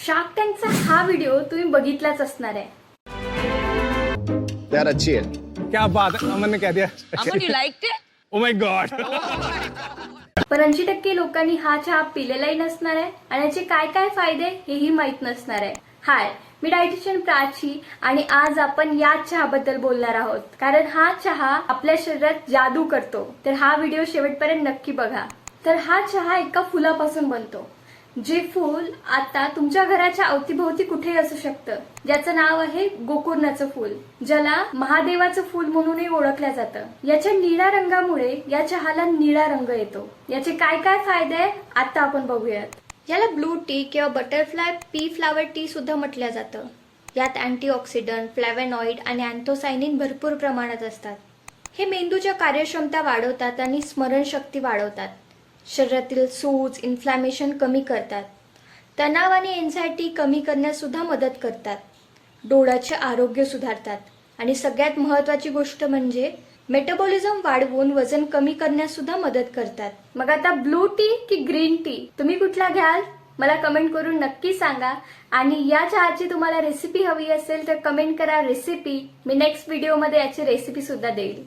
Shark टँकचा हा video तुम्ही बघितलाच असणार आहे. यार अच्छी है. क्या बात है, अमन ने कह दिया. Aman, you liked it? Oh my God. पण 80% लोकांनी हा चहा पिलेलाही नसणार आहे आणि याचे काय काय फायदे हेही माहित नसणार आहे. हाय, मी डायटिशियन प्राची आणि आज आपण या चहाबद्दल बोलणार आहोत, कारण हा चहा आपल्या शरीरात जादू करतो. तर हा व्हिडिओ शेवटपर्यंत नक्की बघा. तर हा चहा एका फुलापासून बनतो, जे फूल आता तुमच्या घराच्या अवतीभोवती कुठेही असू शकतं, ज्याचं नाव आहे गोकर्णाचं फूल, ज्याला महादेवाचं फूल म्हणूनही ओळखलं जातं. याच्या निळ्या रंगामुळे या चहाला निळा रंग येतो. याचे काय काय फायदे आहे आता आपण बघूयात. याला ब्लू टी किंवा बटरफ्लाय पी फ्लावर टी सुद्धा म्हटलं जातं. यात अँटीऑक्सिडंट, फ्लॅव्हनॉइड आणि अँथोसायनिन भरपूर प्रमाणात असतात. हे मेंदूच्या कार्यक्षमता वाढवतात आणि स्मरणशक्ती वाढवतात. शरीरातील सूज, इन्फ्लॅमेशन कमी करतात. तणाव आणि एन्झायटी कमी करण्यास सुद्धा मदत करतात. डोळ्याचे आरोग्य सुधारतात आणि सगळ्यात महत्वाची गोष्ट म्हणजे मेटाबॉलिझम वाढवून वजन कमी करण्यास सुद्धा मदत करतात. मग आता ब्लू टी की ग्रीन टी तुम्ही कुठला घ्याल मला कमेंट करून नक्की सांगा. आणि या चहाची तुम्हाला रेसिपी हवी असेल तर कमेंट करा रेसिपी. मी नेक्स्ट व्हिडिओमध्ये याची रेसिपी सुद्धा देईल.